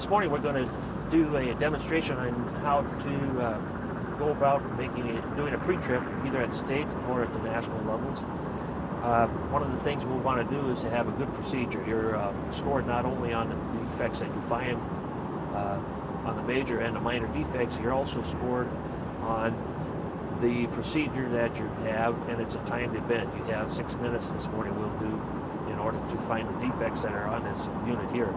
This morning we're going to do a demonstration on how to go about doing a pre-trip either at state or at the national levels. One of the things we'll want to do is to have a good procedure. You're scored not only on the defects that you find on the major and the minor defects, you're also scored on the procedure that you have, and it's a timed event. You have 6 minutes this morning we'll do in order to find the defects that are on this unit here.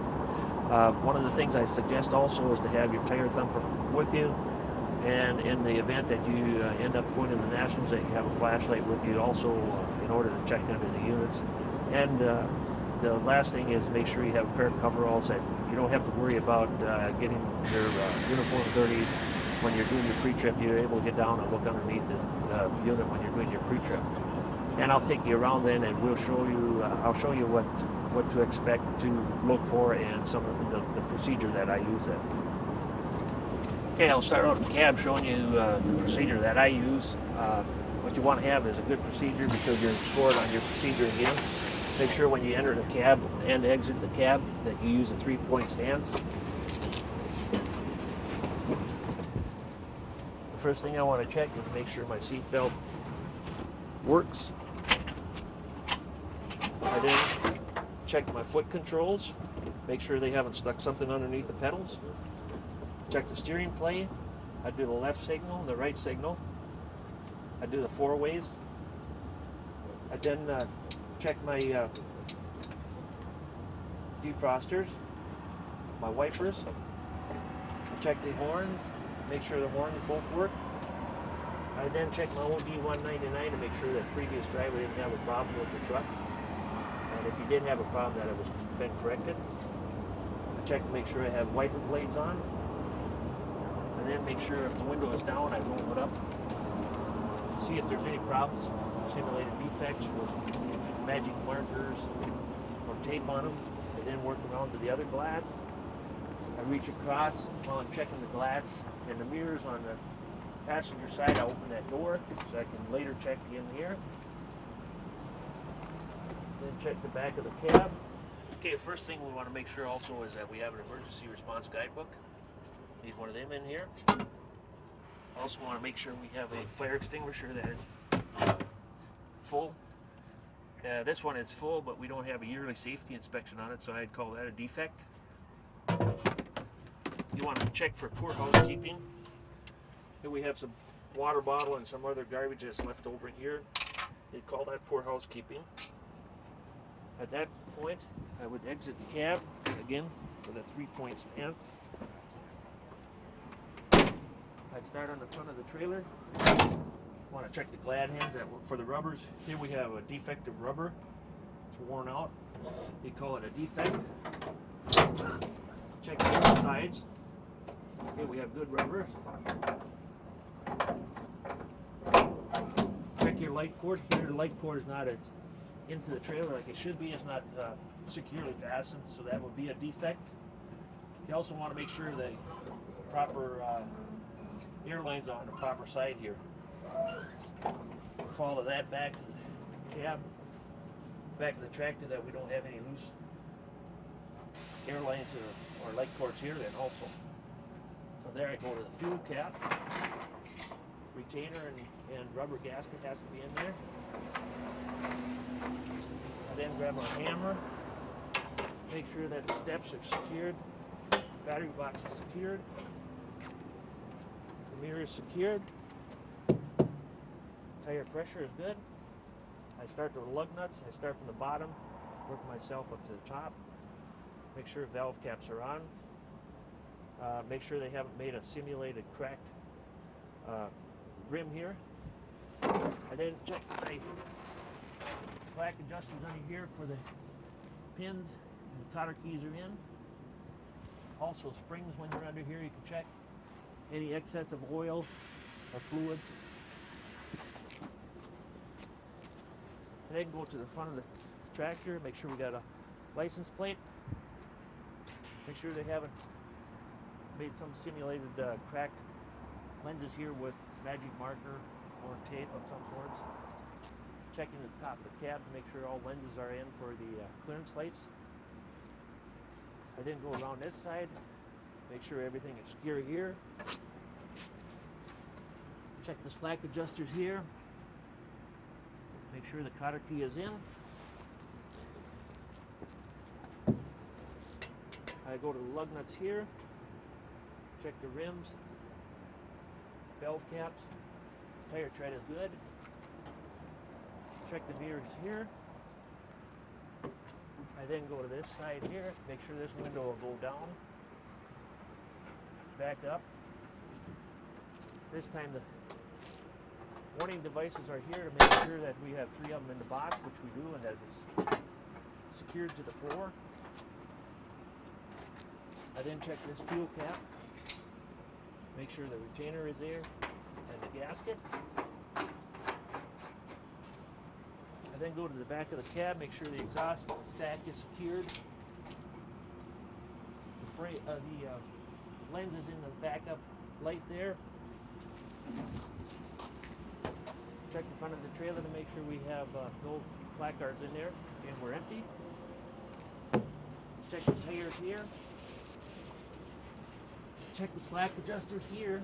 One of the things I suggest also is to have your tire thumper with you, and in the event that you end up going to the nationals, that you have a flashlight with you also in order to check under the units. And the last thing is make sure you have a pair of coveralls that you don't have to worry about getting your uniform dirty when you're doing your pre-trip. You're able to get down and look underneath the unit when you're doing your pre-trip. And I'll take you around then, and we'll show you. I'll show you what to expect to look for and some of the procedure that I use then. Okay, I'll start off the cab showing you the procedure that I use. What you want to have is a good procedure because you're scored on your procedure again. Make sure when you enter the cab and exit the cab that you use a 3-point stance. The first thing I want to check is make sure my seat belt works. I then check my foot controls, make sure they haven't stuck something underneath the pedals. Check the steering plane. I do the left signal, the right signal. I do the 4 ways. I then check my defrosters, my wipers. I check the horns, make sure the horns both work. I then check my OD 199 to make sure that previous driver didn't have a problem with the truck. And if he did have a problem, that it was been corrected. I check to make sure I have wiper blades on. And then make sure if the window is down, I roll it up. See if there's any problems, simulated defects with magic markers or tape on them. I then work around to the other glass. I reach across while I'm checking the glass and the mirrors on the passenger side. I open that door so I can later check in here. Then check the back of the cab. Okay, first thing we want to make sure also is that we have an emergency response guidebook. Need one of them in here. Also want to make sure we have a fire extinguisher that is full. This one is full, but we don't have a yearly safety inspection on it, so I'd call that a defect. You want to check for poor housekeeping. Here we have some water bottle and some other garbage that's left over here. They call that poor housekeeping. At that point, I would exit the cab again with a 3-point stance. I'd start on the front of the trailer. Want to check the glad hands for the rubbers. Here we have a defective rubber. It's worn out. We call it a defect. Check the other sides. Here we have good rubbers. Check your light cord. Here the light cord is not as into the trailer like it should be. It's not securely fastened, so that would be a defect. You also want to make sure the proper airlines on the proper side here. Follow that back to the cab, back to the tractor, that we don't have any loose airlines or light cords here then also. From there I go to the fuel cap. Retainer and rubber gasket has to be in there. I then grab our hammer, make sure that the steps are secured, battery box is secured, the mirror is secured, tire pressure is good. I start with the lug nuts. I start from the bottom, work myself up to the top, make sure valve caps are on, make sure they haven't made a simulated cracked rim here. I then check my slack adjusters under here for the pins, and the cotter keys are in. Also springs when you're under here, you can check any excess of oil or fluids. And then go to the front of the tractor, make sure we got a license plate. Make sure they haven't made some simulated cracked lenses here with magic marker or tape of some sorts. Checking the top of the cab to make sure all lenses are in for the clearance lights. I then go around this side, Make sure everything is secure here. Check the slack adjusters here. Make sure the cotter key is in. I go to the lug nuts here. Check the rims, valve caps, tire tread is good. Check the mirrors here. I then go to this side here, make sure this window will go down. Back up. This time the warning devices are here to make sure that we have 3 of them in the box, which we do, and that it's secured to the floor. I then check this fuel cap. Make sure the retainer is there and the gasket. I then go to the back of the cab, make sure the exhaust stack is secured. The lens is in the backup light there. Check the front of the trailer to make sure we have no placards in there and we're empty. Check the tires here. Check the slack adjusters here.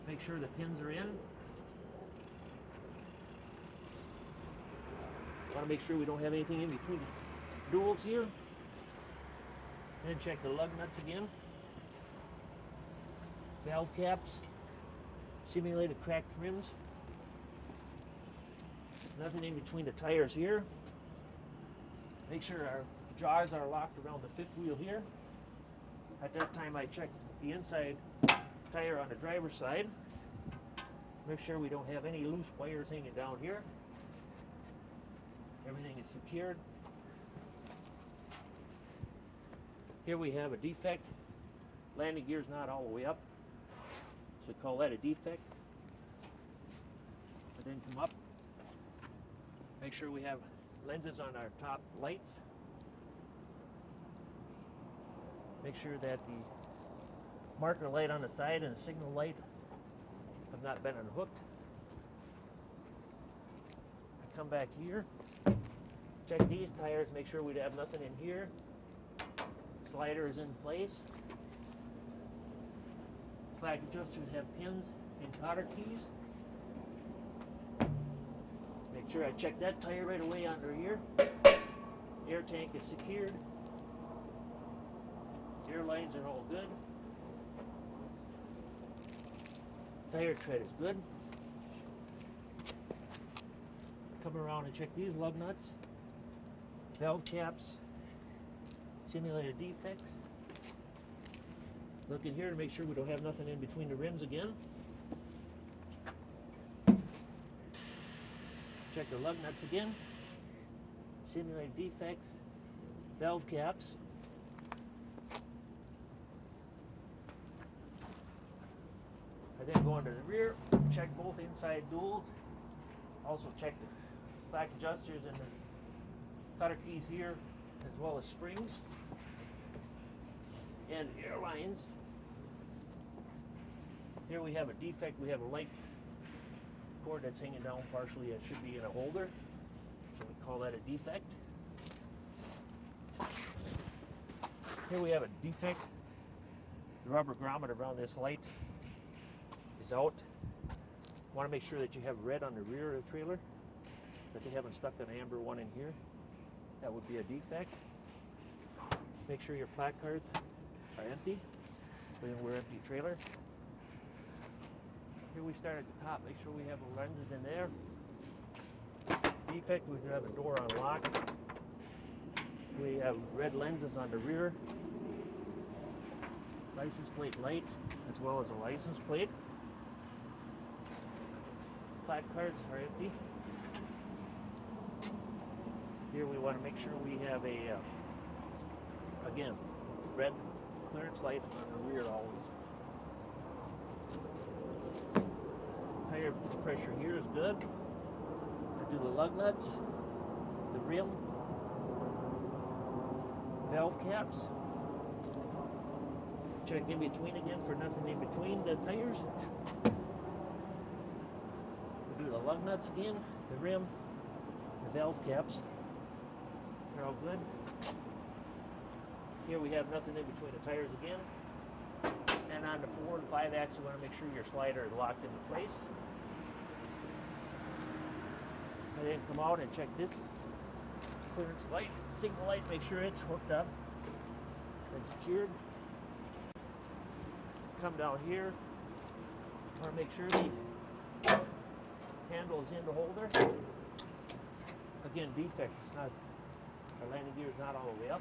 Make sure the pins are in. Want to make sure we don't have anything in between the duals here. And check the lug nuts again. Valve caps. Simulated cracked rims. Nothing in between the tires here. Make sure our jaws are locked around the 5th wheel here. At that time I check the inside tire on the driver's side. Make sure we don't have any loose wires hanging down here. Everything is secured. Here we have a defect. Landing gear's not all the way up. So call that a defect. And then come up. Make sure we have lenses on our top lights. Make sure that the marker light on the side and the signal light have not been unhooked. I come back here, check these tires, make sure we have nothing in here. Slider is in place. Slack adjusters have pins and cotter keys. Make sure I check that tire right away under here. Air tank is secured. Air lines are all good. Tire tread is good. Come around and check these lug nuts, valve caps, simulated defects. Look in here to make sure we don't have nothing in between the rims again. Check the lug nuts again, simulated defects, valve caps. I then go into the rear, check both inside duals, also check the slack adjusters and the cotter keys here, as well as springs and air lines. Here we have a defect. We have a light cord that's hanging down partially. It should be in a holder, so we call that a defect. Here we have a defect. The rubber grommet around this light is out. Want to make sure that you have red on the rear of the trailer, that they haven't stuck an amber one in here. That would be a defect. Make sure your placards are empty. We're empty trailer. Here we start at the top. Make sure we have the lenses in there. Defect, we have a door unlocked. We have red lenses on the rear. License plate light, as well as a license plate. Placards are empty. Here we want to make sure we have a, again, red clearance light on the rear always. Tire pressure here is good. I do the lug nuts, the rim, valve caps. Check in between again for nothing in between the tires. We do the lug nuts again, the rim, the valve caps. They're all good. Here we have nothing in between the tires again. And on the 4 and 5 axle, you want to make sure your slider is locked into place. And then come out and check this clearance light, signal light, make sure it's hooked up and secured. Come down here. Want to make sure the handle is in the holder. Again, defect. It's not, our landing gear is not all the way up.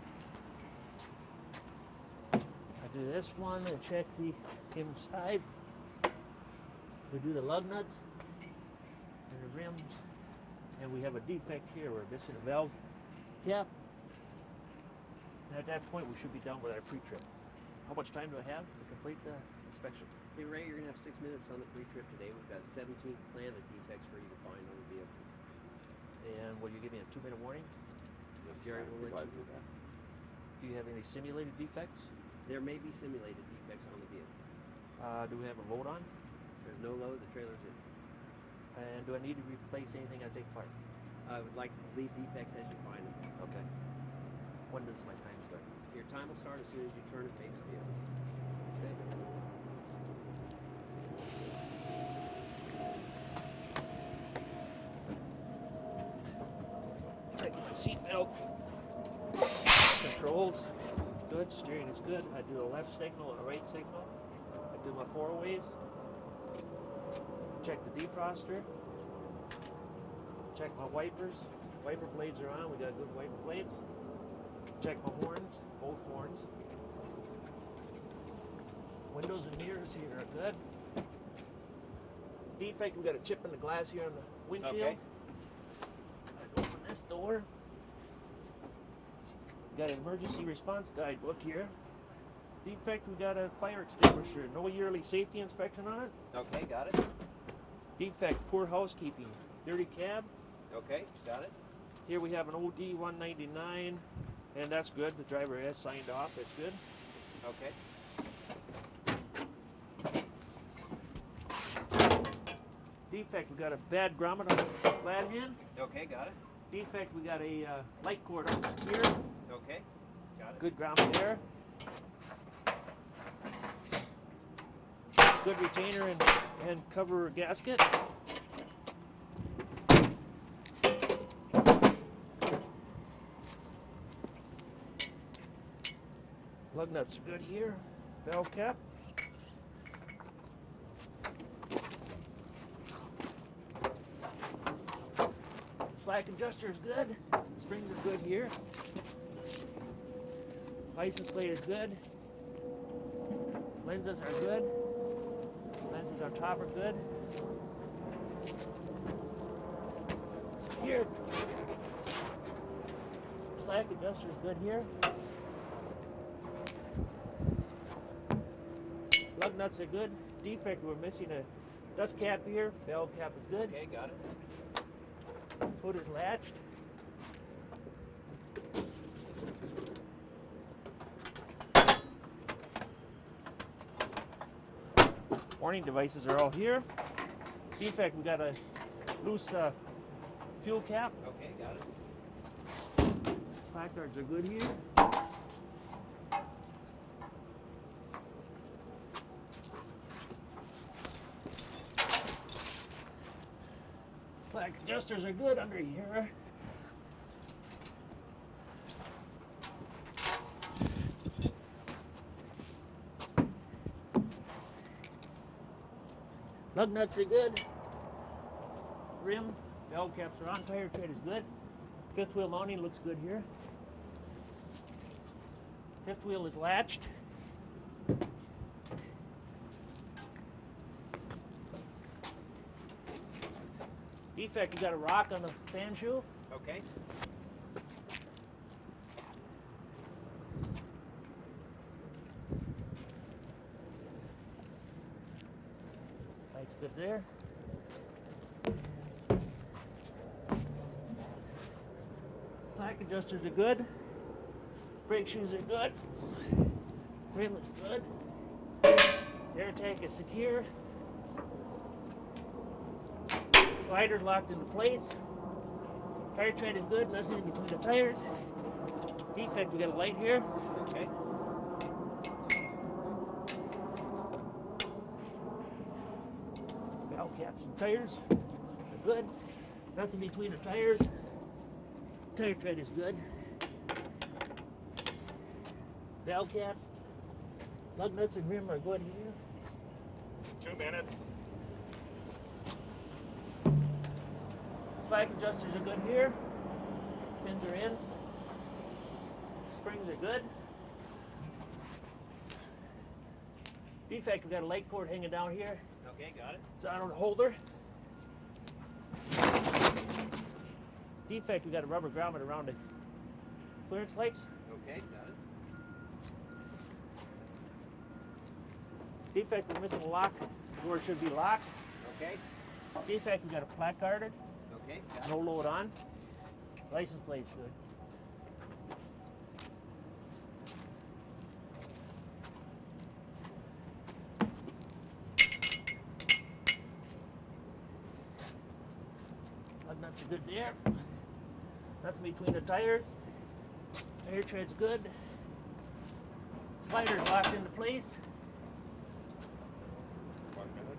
I do this one and check the inside. We do the lug nuts and the rims, and we have a defect here. We're missing a valve cap. And at that point, we should be done with our pre-trip. How much time do I have to complete the inspection? Hey Ray, you're gonna have 6 minutes on the pre-trip today. We've got 17 plan of defects for you to find on the vehicle. And will you give me a 2-minute warning? Yes, Gary will let you do that. Do you have any simulated defects? There may be simulated defects on the vehicle. Do we have a load on? There's no load, the trailer's in. And do I need to replace anything I take apart? I would like to leave defects as you find them. Okay. When does my time start? Your time will start as soon as you turn and face the vehicle. Okay. Checking my seat belt. Controls, good. Steering is good. I do a left signal and a right signal. I do my 4-ways. Check the defroster. Check my wipers. Wiper blades are on. We got good wiper blades. Check my horns, both horns. Windows and mirrors here are good. Defect, we got a chip in the glass here on the windshield. Okay. I open this door. Got an emergency response guidebook here. Defect, we got a fire extinguisher. No yearly safety inspection on it. Okay, got it. Defect, poor housekeeping. Dirty cab. Okay, got it. Here we have an OD 199, and that's good. The driver has signed off. That's good. Okay. Defect, we got a bad grommet on the flat hand. Okay, got it. Defect, we got a light cord unsecure. Okay, got it. Good grommet there. Good retainer and cover gasket. Lug nuts are good here. Valve cap. Slack adjuster is good. Springs are good here. License plate is good. Lenses are good. Lenses on top are good. Secured. Slack adjuster is good here. Lug nuts are good. Defect, we're missing a dust cap here. Valve cap is good. Okay, got it. Hood is latched. Warning devices are all here. Defect, we got a loose fuel cap. Okay, got it. Placards are good here. Slack adjusters are good under here. Lug nuts are good. Rim, valve caps are on. Tire tread is good. Fifth wheel mounting looks good here. Fifth wheel is latched. Defect, you got a rock on the sand shoe. Okay. Light's good there. Slack adjusters are good. Brake shoes are good. Rim is good. Air tank is secure. Slider's locked into place. Tire tread is good, nothing in between the tires. Defect, we got a light here. Okay. Valve caps and tires are good. Nothing between the tires. Tire tread is good. Valve caps, lug nuts and rim are good here. 2 minutes. Slack adjusters are good here. Pins are in. Springs are good. Defect, we got a light cord hanging down here. Okay, got it. It's on a holder. Defect, we got a rubber grommet around the clearance lights. Okay, got it. Defect, we're missing a lock where it should be locked. Okay. Defect, we got a placarded. Okay, got No it. load on. License plate's good. Lug nuts are good there. Nothing between the tires. Air tread's good. Slider's locked into place. 1 minute.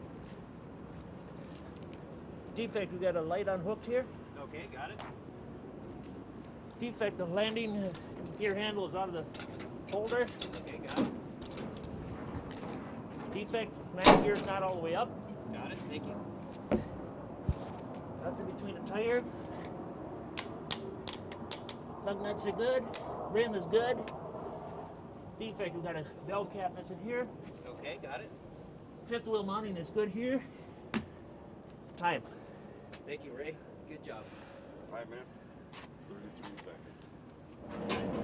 Defect, we got a light unhooked here. Okay, got it. Defect, the landing gear handle is out of the holder. Okay, got it. Defect, landing gear's not all the way up. Got it, thank you. Nothing between the tire. Lug nuts are good. Rim is good. Defect, we got a valve cap missing here. Okay, got it. Fifth wheel mounting is good here. Time. Thank you, Ray. Good job. 5 minutes. 33 seconds.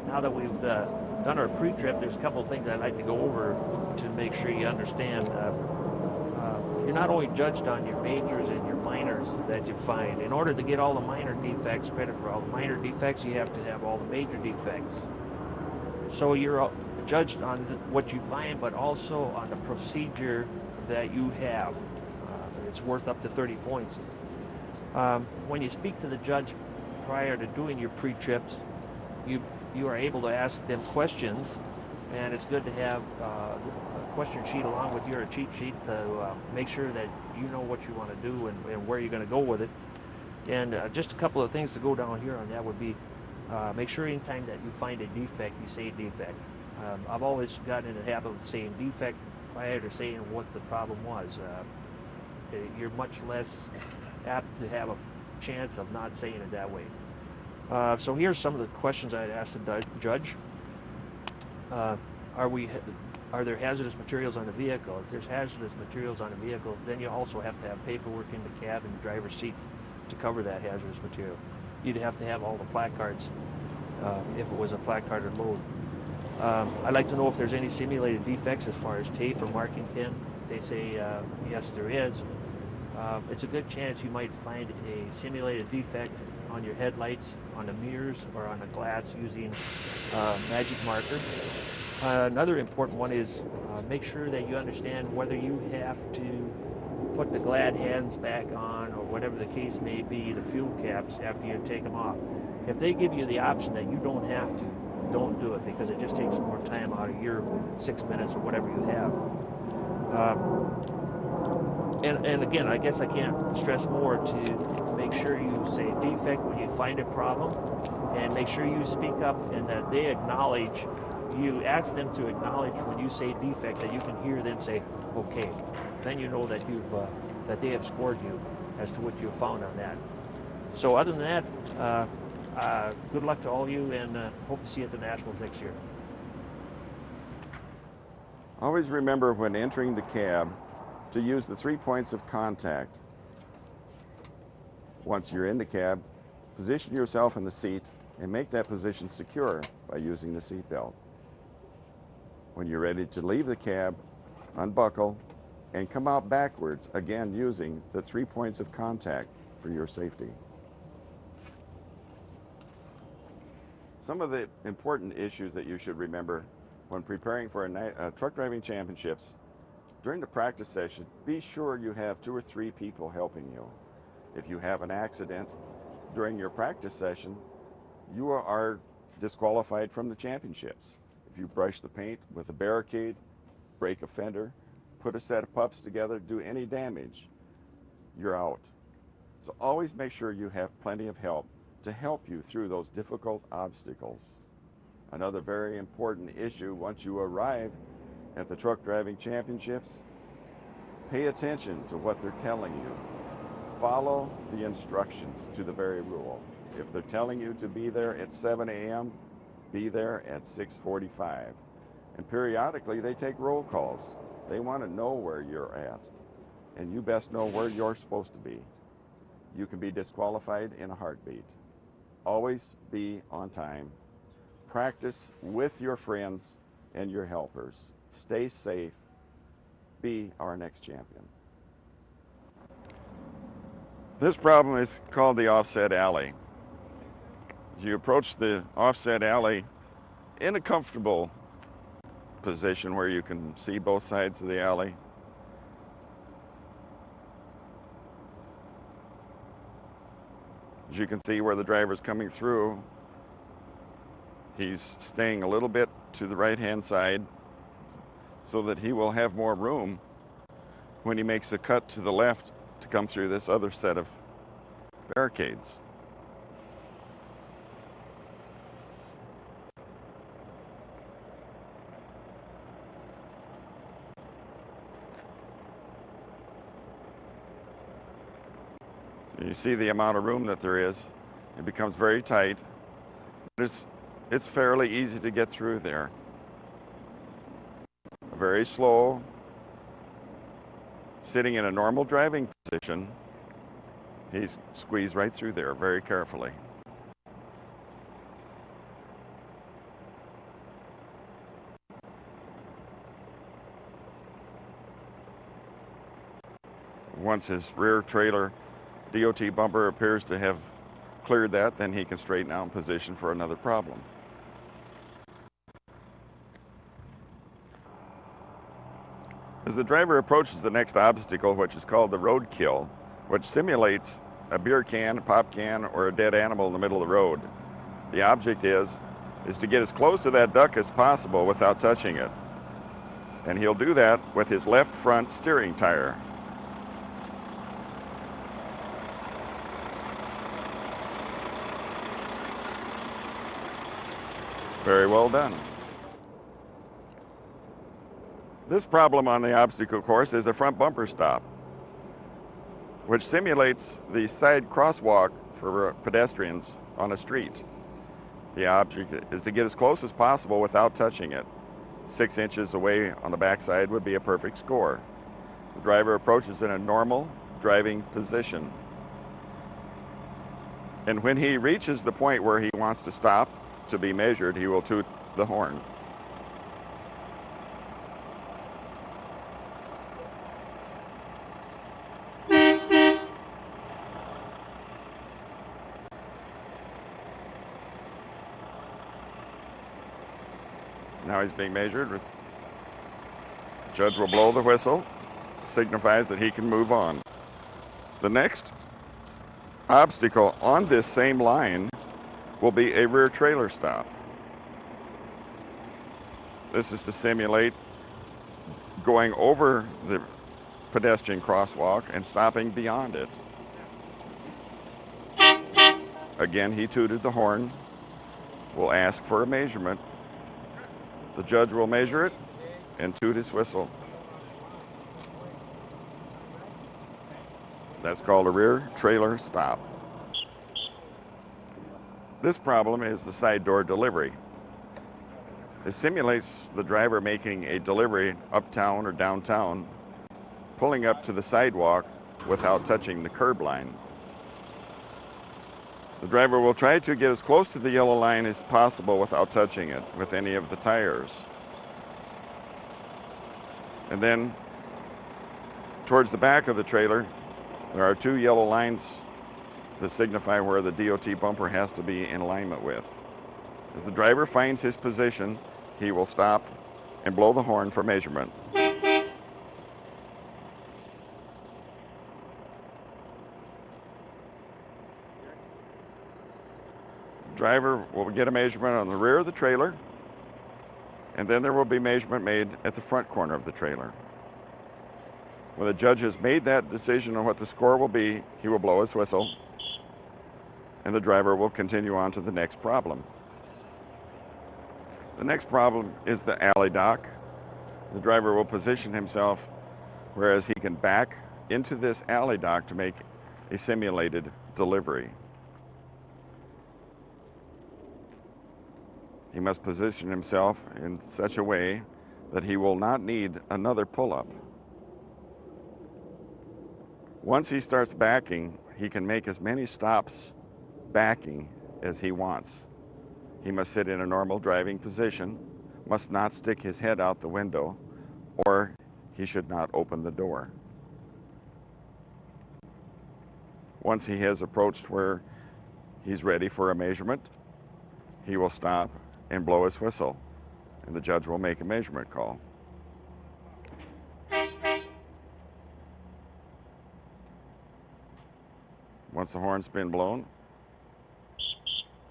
Now that we've done our pre-trip, there's a couple of things I'd like to go over to make sure you understand. You're not only judged on your majors and your minors that you find. In order to get all the minor defects, credit for all the minor defects, you have to have all the major defects. So you're judged on what you find, but also on the procedure that you have. It's worth up to 30 points. When you speak to the judge prior to doing your pre-trips, you are able to ask them questions, and it's good to have a question sheet along with your cheat sheet to make sure that you know what you want to do and where you're going to go with it. And just a couple of things to go down here on that would be make sure anytime that you find a defect, you say defect. I've always gotten in the habit of saying defect prior to saying what the problem was. You're much less apt to have a chance of not saying it that way. So here's some of the questions I'd ask the judge. Are there hazardous materials on the vehicle? If there's hazardous materials on the vehicle, then you also have to have paperwork in the cab and the driver's seat to cover that hazardous material. You'd have to have all the placards if it was a placarded load. I'd like to know if there's any simulated defects as far as tape or marking pin. If they say yes, there is. It's a good chance you might find a simulated defect on your headlights, on the mirrors, or on the glass using magic marker. Another important one is make sure that you understand whether you have to put the glad hands back on or whatever the case may be, the fuel caps, after you take them off. If they give you the option that you don't have to, don't do it, because it just takes more time out of your 6 minutes or whatever you have. And again, I guess I can't stress more to make sure you say defect when you find a problem, and make sure you speak up and that they acknowledge, you ask them to acknowledge when you say defect, that you can hear them say, okay. Then you know that that they have scored you as to what you have found on that. So other than that, good luck to all of you, and hope to see you at the Nationals next year. Always remember when entering the cab to use the 3 points of contact. Once you're in the cab, position yourself in the seat and make that position secure by using the seat belt. When you're ready to leave the cab, unbuckle and come out backwards, again using the 3 points of contact for your safety. Some of the important issues that you should remember when preparing for truck driving championships: during the practice session, be sure you have 2 or 3 people helping you. If you have an accident during your practice session, you are disqualified from the championships. If you brush the paint with a barricade, break a fender, put a set of pups together, do any damage, you're out. So always make sure you have plenty of help to help you through those difficult obstacles. Another very important issue once you arrive at the truck driving championships, pay attention to what they're telling you. Follow the instructions to the very rule. If they're telling you to be there at 7 a.m., be there at 6:45. And periodically they take roll calls. They want to know where you're at. And you best know where you're supposed to be. You can be disqualified in a heartbeat. Always be on time. Practice with your friends and your helpers. Stay safe. Be our next champion. This problem is called the offset alley. You approach the offset alley in a comfortable position where you can see both sides of the alley. As you can see where the driver's coming through, he's staying a little bit to the right-hand side so that he will have more room when he makes a cut to the left to come through this other set of barricades. You see the amount of room that there is. It becomes very tight. It's fairly easy to get through there. Very slow. Sitting in a normal driving position, he's squeezed right through there very carefully. Once his rear trailer DOT bumper appears to have cleared that, then he can straighten out in position for another problem. As the driver approaches the next obstacle, which is called the roadkill, which simulates a beer can, a pop can, or a dead animal in the middle of the road, the object is to get as close to that duck as possible without touching it. And he'll do that with his left front steering tire. Very well done. This problem on the obstacle course is a front bumper stop, which simulates the side crosswalk for pedestrians on a street. The object is to get as close as possible without touching it. 6 inches away on the backside would be a perfect score. The driver approaches in a normal driving position. And when he reaches the point where he wants to stop to be measured, he will toot the horn. Now he's being measured. The judge will blow the whistle, signifies that he can move on. The next obstacle on this same line will be a rear trailer stop. This is to simulate going over the pedestrian crosswalk and stopping beyond it. Again, he tooted the horn. We'll ask for a measurement. The judge will measure it and toot his whistle. That's called a rear trailer stop. This problem is the side door delivery. It simulates the driver making a delivery uptown or downtown, pulling up to the sidewalk without touching the curb line. The driver will try to get as close to the yellow line as possible without touching it with any of the tires. And then, towards the back of the trailer, there are 2 yellow lines that signify where the DOT bumper has to be in alignment with. As the driver finds his position, he will stop and blow the horn for measurement. driver will get a measurement on the rear of the trailer, and then there will be measurement made at the front corner of the trailer. When the judge has made that decision on what the score will be, he will blow his whistle, and the driver will continue on to the next problem. The next problem is the alley dock. The driver will position himself whereas he can back into this alley dock to make a simulated delivery. He must position himself in such a way that he will not need another pull-up. Once he starts backing, he can make as many stops backing as he wants. He must sit in a normal driving position, must not stick his head out the window, or he should not open the door. Once he has approached where he's ready for a measurement, he will stop and blow his whistle, and the judge will make a measurement call. Once the horn's been blown,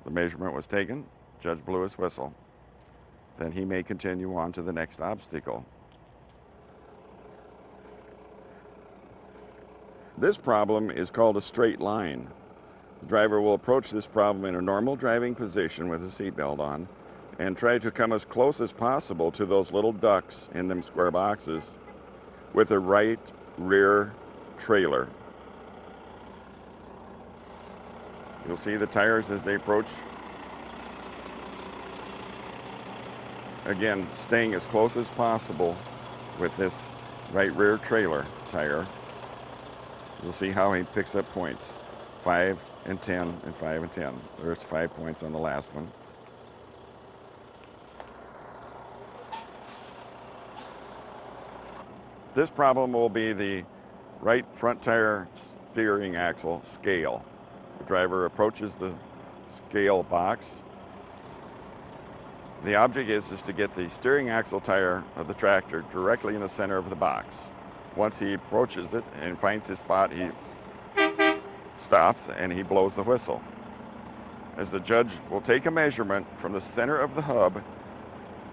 the measurement was taken, judge blew his whistle. Then he may continue on to the next obstacle. This problem is called a straight line. The driver will approach this problem in a normal driving position with a seatbelt on and try to come as close as possible to those little ducks in them square boxes with a right rear trailer. You'll see the tires as they approach. Again, staying as close as possible with this right rear trailer tire. You'll see how he picks up points. 5 and 10 and 5 and 10. There's 5 points on the last one. This problem will be the right front tire steering axle scale. The driver approaches the scale box. The object is to get the steering axle tire of the tractor directly in the center of the box. Once he approaches it and finds his spot, he stops and he blows the whistle. As the judge will take a measurement from the center of the hub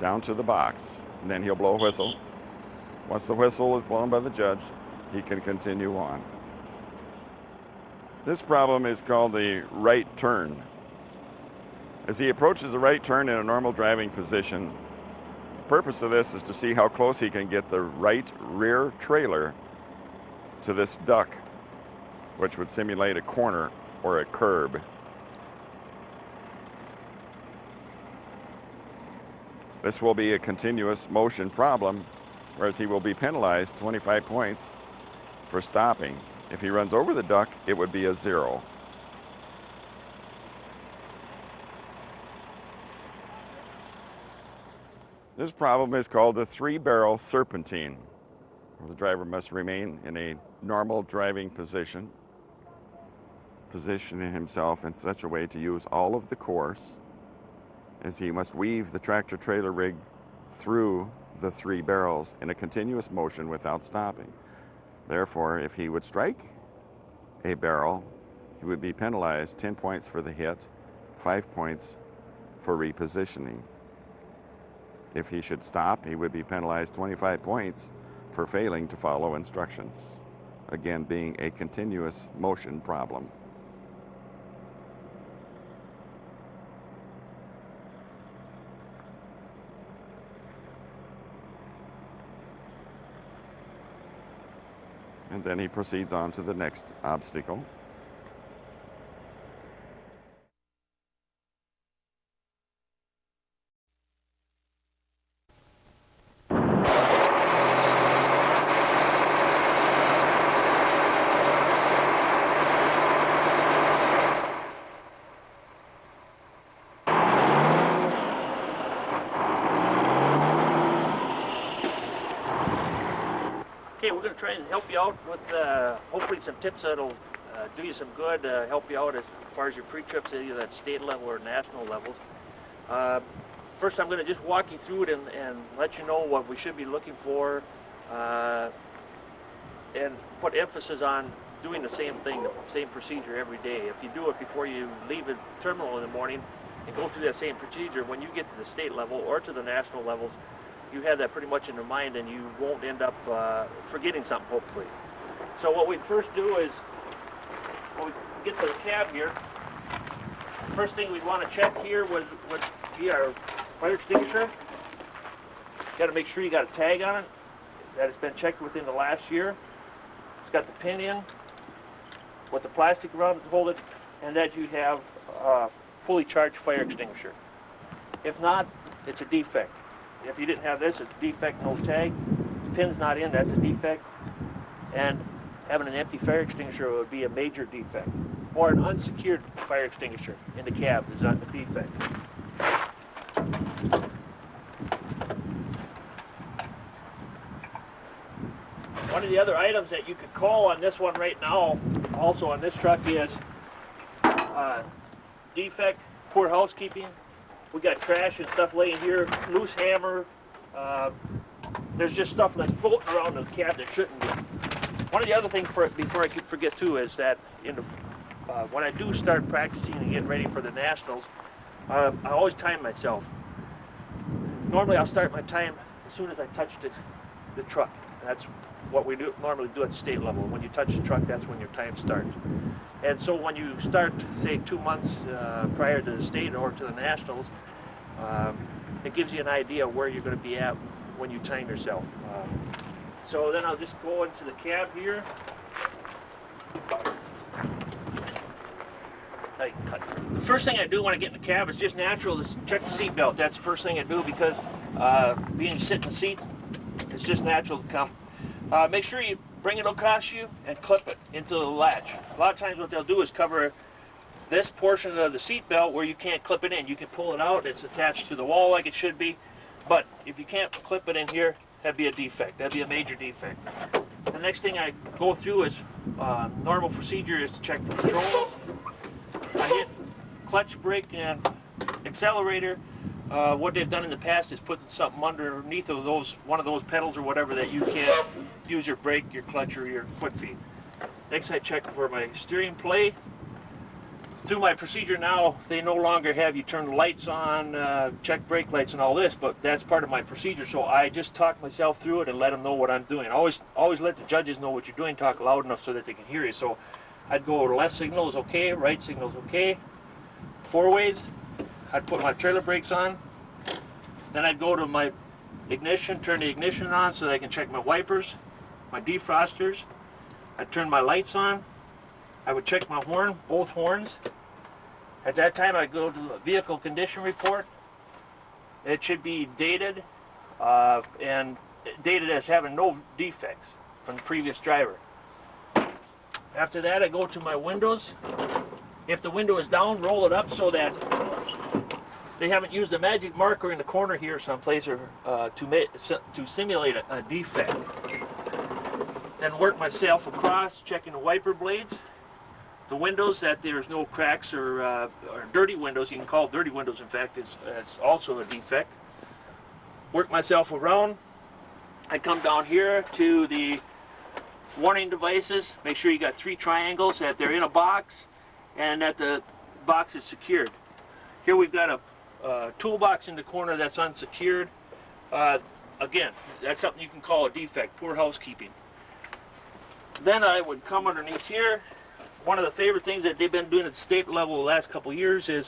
down to the box, and then he'll blow a whistle. Once the whistle is blown by the judge, he can continue on. This problem is called the right turn. As he approaches the right turn in a normal driving position, the purpose of this is to see how close he can get the right rear trailer to this duck, which would simulate a corner or a curb. This will be a continuous motion problem, whereas he will be penalized 25 points for stopping. If he runs over the duck, it would be a 0. This problem is called the 3-barrel serpentine. The driver must remain in a normal driving position, positioning himself in such a way to use all of the course, as he must weave the tractor-trailer rig through the 3 barrels in a continuous motion without stopping. Therefore, if he would strike a barrel, he would be penalized 10 points for the hit, 5 points for repositioning. If he should stop, he would be penalized 25 points for failing to follow instructions. Again, being a continuous motion problem. And then he proceeds on to the next obstacle. Okay, we're going to try and help you out with hopefully some tips that'll do you some good, help you out as far as your pre-trips, either at state level or national levels. First, I'm going to just walk you through it and let you know what we should be looking for and put emphasis on doing the same thing, the same procedure every day. If you do it before you leave the terminal in the morning and go through that same procedure, when you get to the state level or to the national levels, you have that pretty much in your mind and you won't end up forgetting something, hopefully. So what we first do is, when we get to the cab here, first thing we'd want to check here would be our fire extinguisher. Got to make sure you got a tag on it, that it's been checked within the last year. It's got the pin in with the plastic around it to hold it, and that you have a fully charged fire extinguisher. If not, it's a defect. If you didn't have this, it's a defect, no tag. The pin's not in, that's a defect. And having an empty fire extinguisher would be a major defect. Or an unsecured fire extinguisher in the cab is not a defect. One of the other items that you could call on this one right now, also on this truck, is defect, poor housekeeping. We got trash and stuff laying here, loose hammer. There's just stuff that's floating around the cab that shouldn't be. One of the other things, before I forget too, is that when I do start practicing and getting ready for the nationals, I always time myself. Normally I'll start my time as soon as I touch the truck. That's what we normally do at the state level. When you touch the truck, that's when your time starts. And so when you start, say, 2 months prior to the state or to the nationals, it gives you an idea where you're going to be at when you time yourself. So then I'll just go into the cab here. The first thing I do when I get in the cab is just natural to check the seat belt. That's the first thing I do because being sit in the seat, it's just natural to come. Make sure you bring it across you and clip it into the latch. A lot of times what they'll do is cover this portion of the seat belt where you can't clip it in. You can pull it out, it's attached to the wall like it should be, but if you can't clip it in here, that'd be a defect. That'd be a major defect. The next thing I go through is normal procedure is to check the controls. I hit clutch, brake, and accelerator. What they've done in the past is put something underneath of one of those pedals or whatever that you can't use your brake, your clutch, or your foot feed. Next I check for my steering play. Through my procedure now, they no longer have you turn the lights on, check brake lights and all this, but that's part of my procedure, so I just talk myself through it and let them know what I'm doing. Always let the judges know what you're doing, talk loud enough so that they can hear you. So I'd go left signal is okay, right signal is okay, four ways. I'd put my trailer brakes on, then I'd go to my ignition, turn the ignition on so that I can check my wipers, my defrosters. I'd turn my lights on. I would check my horn, both horns. At that time I'd go to the vehicle condition report. It should be dated and dated as having no defects from the previous driver. After that I go to my windows. If the window is down, roll it up so that they haven't used a magic marker in the corner here someplace or to simulate a defect. Then work myself across, checking the wiper blades. The windows, that there's no cracks or dirty windows. You can call dirty windows, in fact, it's also a defect. Work myself around. I come down here to the warning devices. Make sure you got 3 triangles, that they're in a box and that the box is secured. Here we've got a toolbox in the corner that's unsecured. Again, that's something you can call a defect, poor housekeeping. Then I would come underneath here. One of the favorite things that they've been doing at the state level the last couple of years is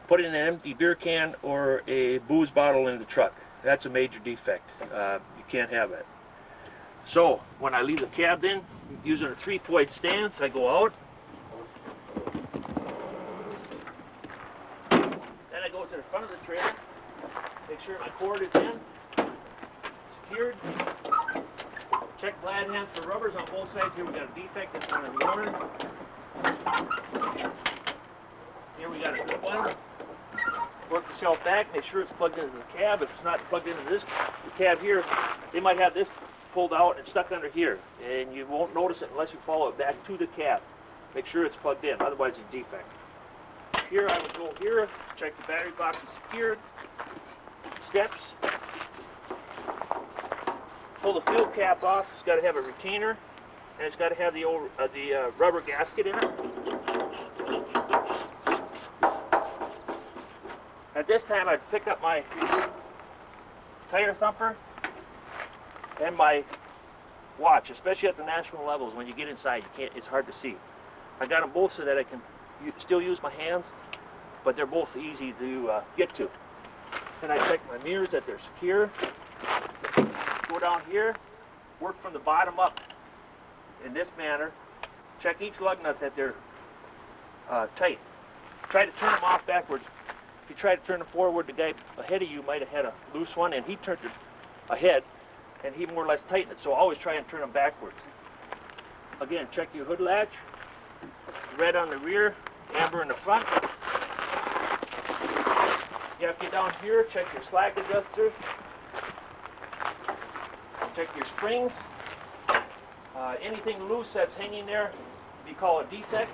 putting an empty beer can or a booze bottle in the truck. That's a major defect. You can't have it. So when I leave the cab in, using a 3-point stance, I go out. Then I go to the front of the trailer, make sure my cord is in, secured. Check glad hands for rubbers on both sides. Here we got a defect, that's one of the orange. Here we got a good one. Work yourself back, make sure it's plugged into the cab. If it's not plugged into the cab here, they might have this pulled out and stuck under here. And you won't notice it unless you follow it back to the cab. Make sure it's plugged in, otherwise it's a defect. Here I would go here, check the battery box is secured. Steps. Pull the fuel cap off, it's got to have a retainer. and it's got to have the old rubber gasket in it. At this time, I'd pick up my tire thumper and my watch, especially at the national levels. When you get inside, you can't. It's hard to see. I got them both so that I can still use my hands, but they're both easy to get to. Then I check my mirrors that they're secure. Go down here, work from the bottom up in this manner. Check each lug nut that they're tight. Try to turn them off backwards. If you try to turn them forward, the guy ahead of you might have had a loose one, and he turned it ahead, and he more or less tightened it. So always try and turn them backwards. Again, check your hood latch. Red on the rear, amber in the front. You have to get down here, check your slack adjuster. Check your springs. Anything loose that's hanging there, we call a defect.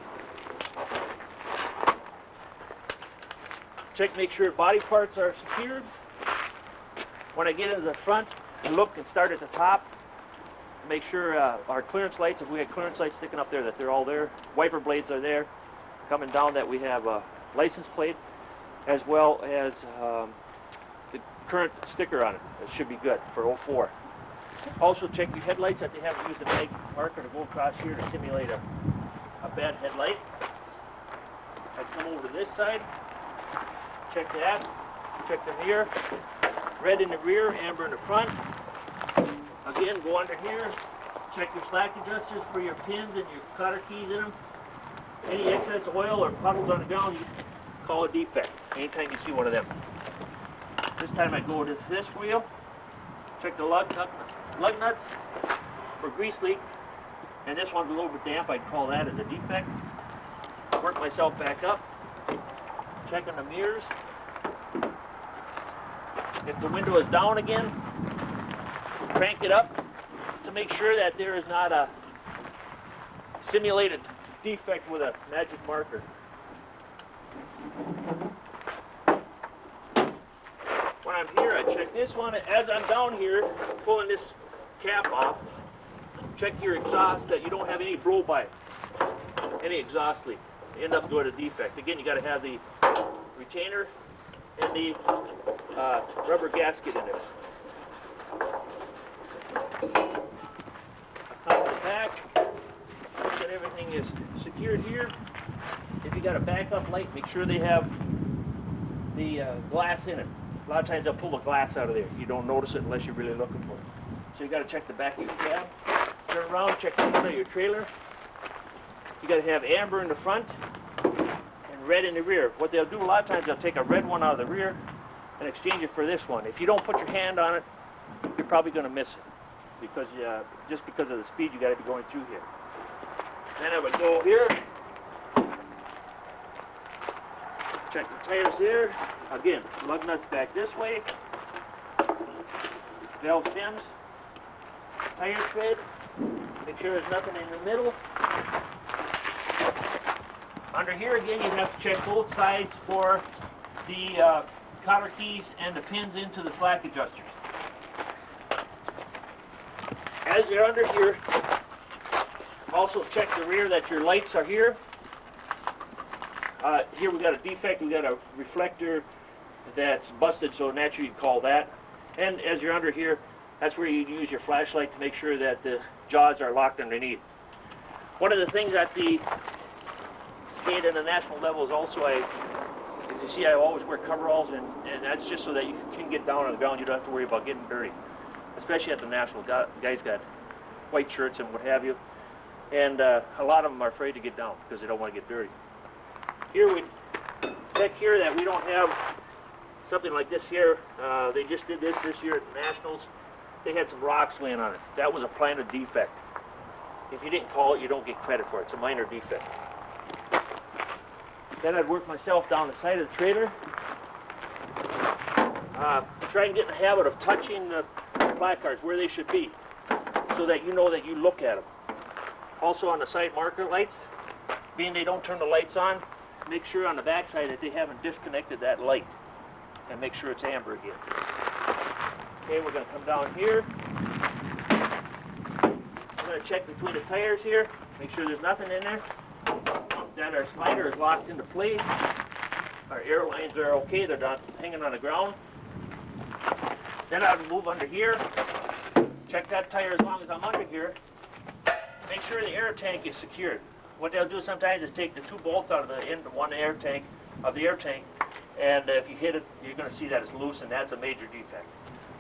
Check, make sure body parts are secured. When I get into the front, I look and start at the top. Make sure our clearance lights, if we had clearance lights sticking up there, that they're all there. Wiper blades are there. Coming down, that we have a license plate, as well as the current sticker on it. It should be good for 04. Also check your headlights, that they haven't used a mag marker to go across here to simulate a bad headlight. I come over to this side, check that, check the mirror, red in the rear, amber in the front. Again, go under here, check your slack adjusters for your pins and your cotter keys in them. Any excess oil or puddles on the ground, you call a defect anytime you see one of them. This time I go to this wheel, check the lug nuts for grease leak, and this one's a little bit damp. I'd call that as a defect. Work myself back up, checking the mirrors. If the window is down again, crank it up to make sure that there is not a simulated defect with a magic marker. When I'm here, I check this one. As I'm down here, pulling this cap off, check your exhaust that you don't have any blow by, any exhaust leak. You end up doing a defect. Again, you got to have the retainer and the rubber gasket in it. I come to the back, make sure everything is secured here. If you got a backup light, make sure they have the glass in it. A lot of times they'll pull the glass out of there. You don't notice it unless you're really looking for it. So you got to check the back of your cab. Turn around, check the front of your trailer. You got to have amber in the front and red in the rear. What they'll do a lot of times, they'll take a red one out of the rear and exchange it for this one. If you don't put your hand on it, you're probably going to miss it, because just because of the speed you got to be going through here. Then I would go here, check the tires there. Again, lug nuts back this way, valve stems, tire tread, make sure there's nothing in the middle. Under here again, you have to check both sides for the cotter keys and the pins into the slack adjusters. As you're under here, also check the rear that your lights are here. Here we got a defect, we got a reflector that's busted, so naturally you call that. And as you're under here, that's where you use your flashlight to make sure that the jaws are locked underneath. One of the things at the skate and the national level is also, as you see, I always wear coveralls, and that's just so that you can get down on the ground. You don't have to worry about getting dirty, especially at the national. Guys got white shirts and what have you, and a lot of them are afraid to get down because they don't want to get dirty. Here we check here that we don't have something like this here. They just did this year at the Nationals. They had some rocks laying on it. That was a planted defect. If you didn't call it, you don't get credit for it. It's a minor defect. Then I'd work myself down the side of the trailer. Try and get in the habit of touching the placards where they should be, so that you know that you look at them. Also on the side marker lights, being they don't turn the lights on, make sure on the back side that they haven't disconnected that light, and make sure it's amber again. Okay, we're going to come down here. I'm want to check between the tires here, make sure there's nothing in there. That our slider is locked into place. Our air lines are okay, they're not hanging on the ground. Then I would move under here, check that tire as long as I'm under here. Make sure the air tank is secured. What they'll do sometimes is take the 2 bolts out of the end of one air tank, and if you hit it, you're going to see that it's loose, and that's a major defect.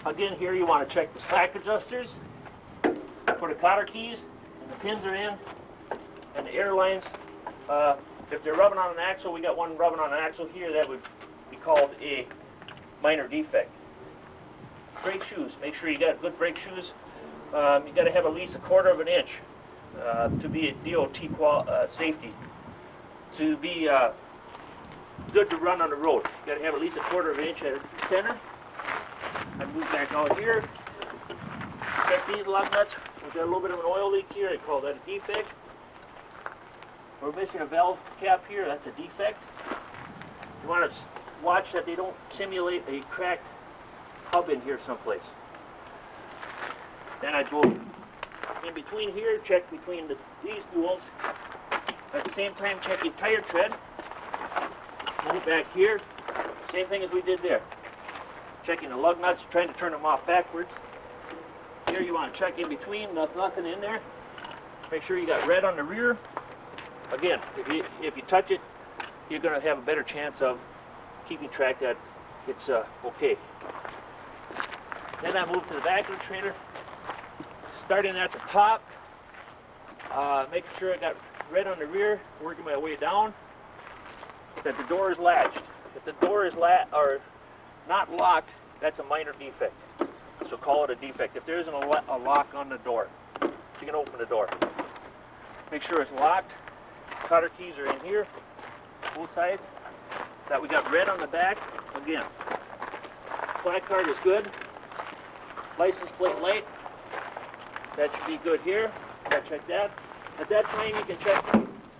Again, here you want to check the slack adjusters for the cotter keys, and the pins are in, and the air lines. If they're rubbing on an axle, we got one rubbing on an axle here, that would be called a minor defect. Brake shoes, make sure you got good brake shoes. You got to have at least 1/4 inch to be a DOT safety. To be good to run on the road, you got to have at least 1/4 inch at the center. I move back out here. Check these lug nuts. We've got a little bit of an oil leak here. I call that a defect. We're missing a valve cap here. That's a defect. You want to watch that they don't simulate a cracked hub in here someplace. Then I go in between here, check between these duals. At the same time, check your tire tread. Move back here. Same thing as we did there. Checking the lug nuts, trying to turn them off backwards. Here you want to check in between, nothing in there. Make sure you got red on the rear. Again, if you touch it, you're going to have a better chance of keeping track that it's okay. Then I move to the back of the trailer, starting at the top, making sure I got red on the rear, working my way down, that the door is latched. If the door is not locked, that's a minor defect. So call it a defect. If there isn't a lock on the door, you can open the door. Make sure it's locked. Cotter keys are in here, both sides. That we got red on the back. Again, black card is good. License plate light. That should be good here. Gotta check that. At that time, you can check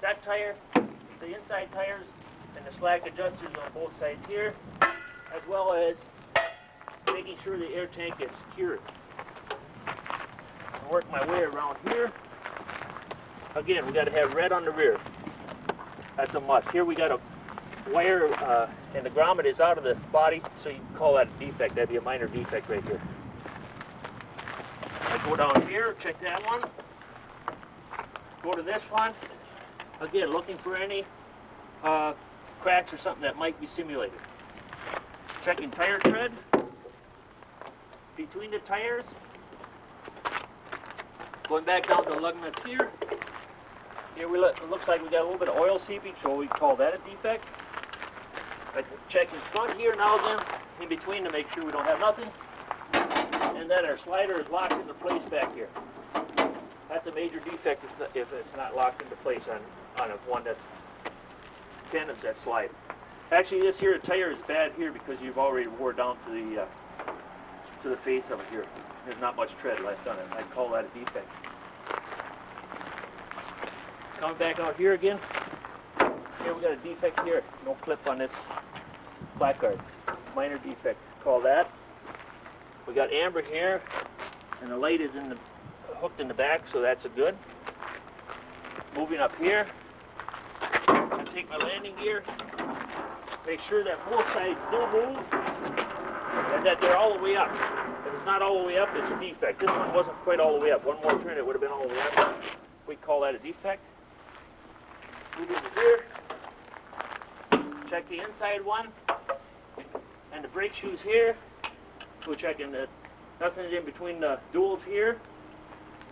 that tire, the inside tires, and the slack adjusters on both sides here, as well as making sure the air tank is secured. I'll work my way around here. Again, we got to have red on the rear. That's a must. Here we got a wire, and the grommet is out of the body, so you can call that a defect. That'd be a minor defect right here. I go down here, check that one. Go to this one. Again, looking for any cracks or something that might be simulated. Checking tire tread. Between the tires. Going back down to the lug nuts here. Here it looks like we got a little bit of oil seepage, so we call that a defect. I check in front here now then, in between to make sure we don't have nothing. And then our slider is locked into place back here. That's a major defect if it's not locked into place on a one that's tandem's that slide. Actually, this here tire is bad here because you've already wore down to the face of it here. There's not much tread left on it. I'd call that a defect. Coming back out here again. Here we got a defect here. No clip on this placard. Minor defect. Call that. We got amber here, and the light is hooked in the back, so that's a good. Moving up here. I take my landing gear. Make sure that both sides still move, and that they're all the way up. If it's not all the way up, it's a defect. This one wasn't quite all the way up. One more turn, it would have been all the way up. We call that a defect. Moving to here. Check the inside one. And the brake shoes here. We're checking that nothing's in between the duals here.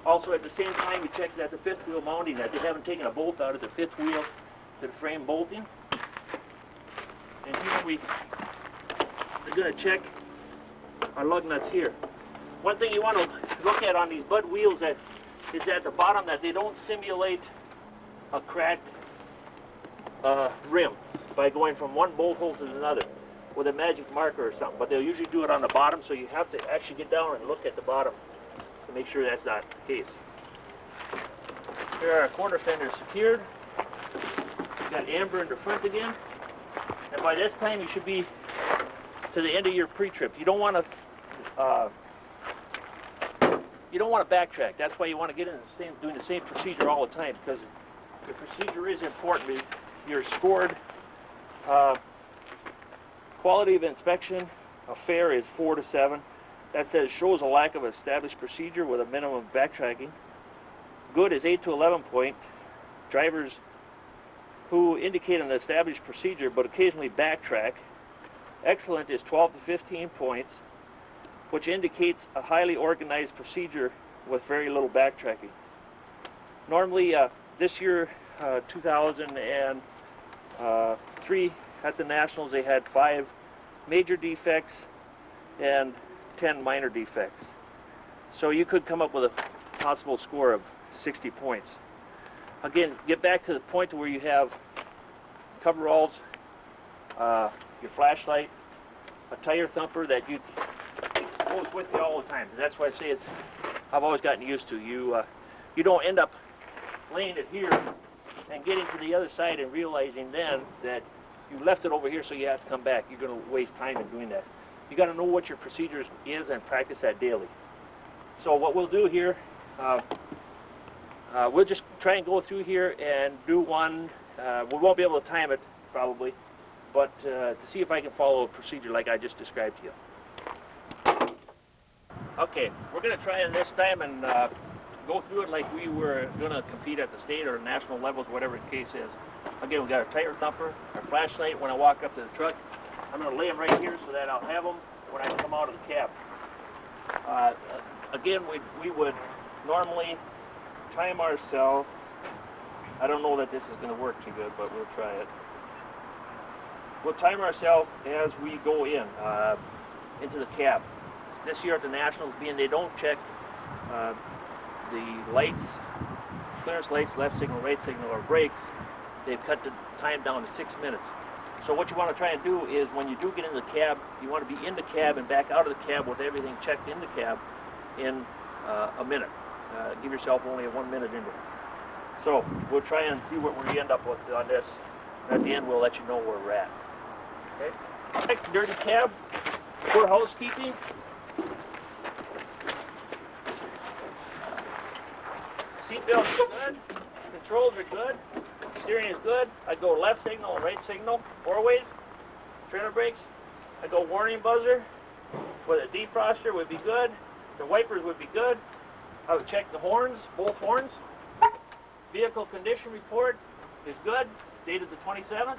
Also, at the same time, we check that the fifth wheel mounting, that they haven't taken a bolt out of the fifth wheel to the frame bolting. And here we're going to check our lug nuts here. One thing you want to look at on these Bud wheels is at the bottom that they don't simulate a cracked rim by going from one bolt hole to another with a magic marker or something. But they'll usually do it on the bottom, so you have to actually get down and look at the bottom to make sure that's not the case. Here are our quarter fenders secured. We've got amber in the front again. And by this time you should be to the end of your pre-trip. You don't want to you don't want to backtrack. That's why you want to get in the same, doing the same procedure all the time, because the procedure is important. You're scored. Quality of inspection, a fair is 4 to 7. That says shows a lack of established procedure with a minimum of backtracking. Good is 8 to 11 point. Drivers who indicate an established procedure but occasionally backtrack. Excellent is 12 to 15 points, which indicates a highly organized procedure with very little backtracking. Normally, this year, 2003, at the Nationals, they had 5 major defects and 10 minor defects. So you could come up with a possible score of 60 points. Again, get back to the point where you have coveralls, your flashlight, a tire thumper that you goes with you all the time. That's why I say it's, I've always gotten used to. You don't end up laying it here and getting to the other side and realizing then that you left it over here, so you have to come back. You're going to waste time in doing that. You got to know what your procedure is and practice that daily. So what we'll do here, we'll just try and go through here and do one. We won't be able to time it probably, but to see if I can follow a procedure like I just described to you. Okay, we're going to try it this time and go through it like we were going to compete at the state or national levels, whatever the case is. Again, we got our tire thumper, our flashlight. When I walk up to the truck, I'm going to lay them right here so that I'll have them when I come out of the cab. Again, we would normally time ourselves. I don't know that this is going to work too good, but we'll try it. We'll time ourselves as we go into the cab. This year at the Nationals, being they don't check the lights, clearance lights, left signal, right signal, or brakes, they've cut the time down to 6 minutes. So what you want to try and do is when you do get in the cab, you want to be in the cab and back out of the cab with everything checked in the cab in a minute. Give yourself only 1 minute into it. So we'll try and see what we end up with on this. At the end, we'll let you know where we're at. Okay? Dirty cab for housekeeping. Seatbelts are good. Controls are good. Steering is good. I'd go left signal and right signal, 4 ways. Trailer brakes. I'd go warning buzzer. With a defroster would be good. The wipers would be good. I would check the horns, both horns. Vehicle condition report is good. Dated the 27th.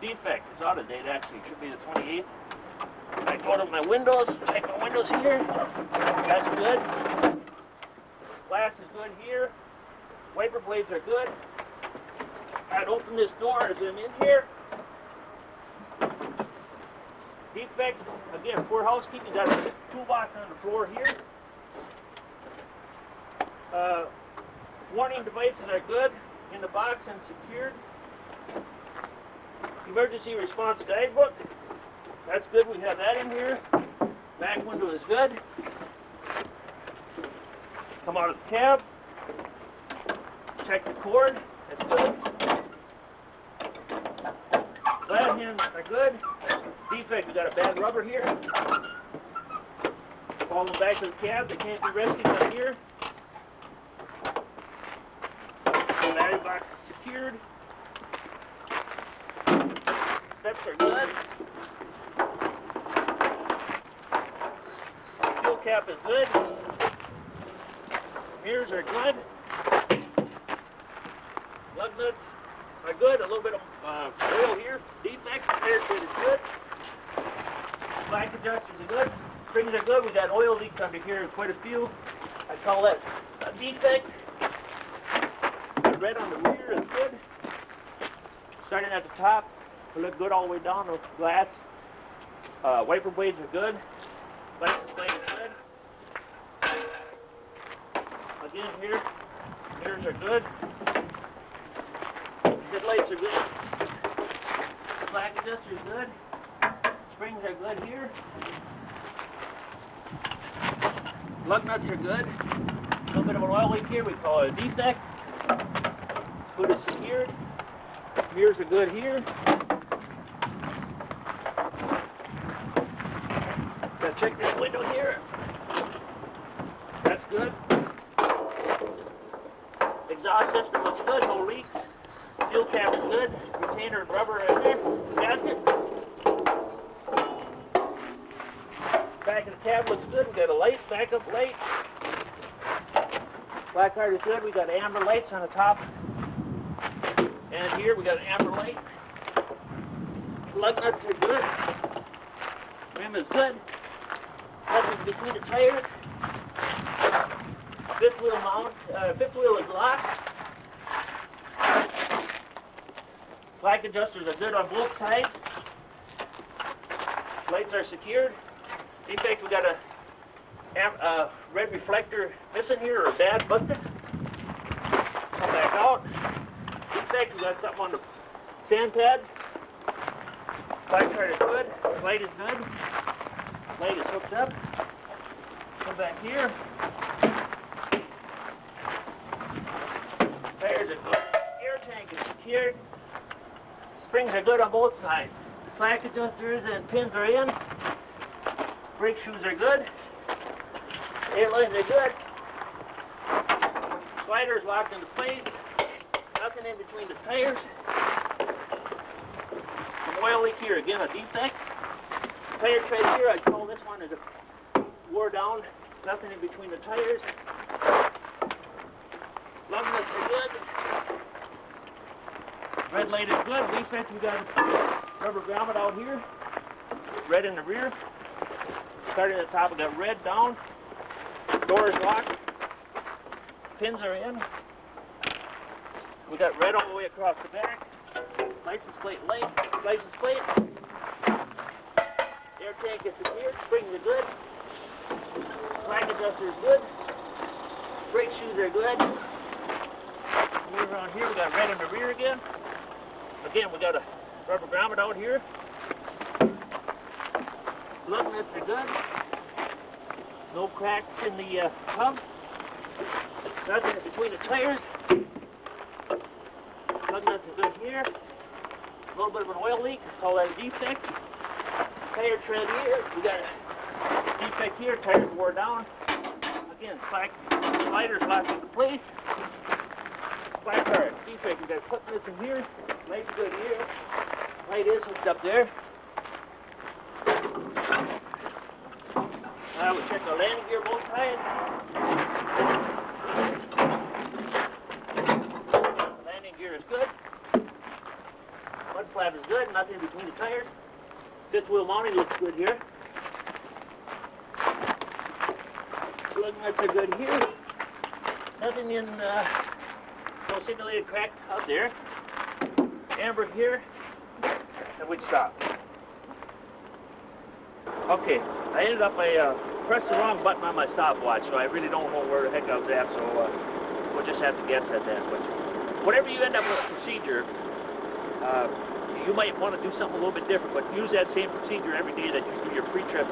Defect is out of date actually. It should be the 28th. I go to my windows. Check my windows here. That's good. Glass is good here. Wiper blades are good. I'd open this door as I'm in here. Defect, again, for housekeeping, got a toolbox on the floor here. Warning devices are good in the box and secured. Emergency response guidebook, that's good, we have that in here. Back window is good. Come out of the cab. Check the cord, that's good. Glad hands are good. Defect, we got a bad rubber here. Follow them back to the cab, they can't be resting on here. The battery box is secured. Steps are good. Fuel cap is good. Mirrors are good. Lug nuts are good. A little bit of oil here. Defect. Air kit is good. Slack adjusters are good. Springs are good. We got oil leaks under here, quite a few. I call that a defect. The red on the rear is good. Starting at the top, we look good all the way down the glass. Wiper blades are good. License plate is good. Again here, mirrors are good. Headlights are good. Slack adjuster is good. Springs are good here. Lug nuts are good. A little bit of an oil leak here, we call it a defect. Hood is secured. Mirrors are good here. Gotta check this window here. That's good. Exhaust system looks good, no leaks. Fuel cap is good. Retainer and rubber right there. Gasket. Back of the cab looks good. We got a light, backup light. Black card is good. We got amber lights on the top. And here we got an amber light. Lug nuts are good. Rim is good. Nothing between the tires. Fifth wheel mount. Fifth wheel is locked. Slack adjusters are good on both sides. Lights are secured. Defect, we got a red reflector missing here, or a bad busted. Come back out. Defect, we got something on the sand pads. Black card is good. Light is good. Light is hooked up. Come back here. Tires are good. Air tank is secured. Springs are good on both sides. Slack adjusters and pins are in. Brake shoes are good. Airlines are good. Slider is locked into place. Nothing in between the tires. An oil leak here, again a defect. Tire tread here, I'd call this one as a wore down. Nothing in between the tires. Lug nuts are good. Red light is good. Defect, we got rubber grommet out here. Red in the rear. Starting at the top, we got red down. Door is locked. Pins are in. We got red all the way across the back. License plate light. License plate. Air tank is secured. Springs are good. Slack adjuster is good. Brake shoes are good. Move around here. We got red in the rear again. Again, we got a rubber grommet out here. Lug nuts are good. No cracks in the hub. Nothing between the tires. Lug nuts are good here. A little bit of an oil leak. Call that a defect. Tire tread here. We got a defect here. Tires wore down. Again, sliders locked into place. Black card. Defect. We got a clip missing here. Light's good here. Light is hooked up there. We'll check the landing gear both sides. Landing gear is good. Mud flap is good. Nothing between the tires. Fifth wheel mounting looks good here. Lug nuts are good here. Nothing in, no simulated crack out there. Amber here. And we'd stop. Okay, I ended up, I pressed the wrong button on my stopwatch, so I really don't know where the heck I was at, so we'll just have to guess at that. But whatever you end up with a procedure, you might want to do something a little bit different, but use that same procedure every day that you do your pre-trip.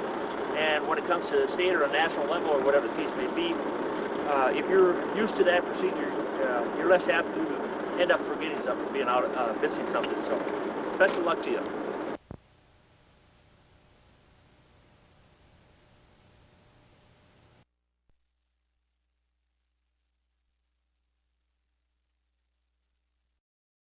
And when it comes to the state or a national level or whatever the case may be, if you're used to that procedure, you're less apt to end up forgetting something, being out, missing something. So, best of luck to you.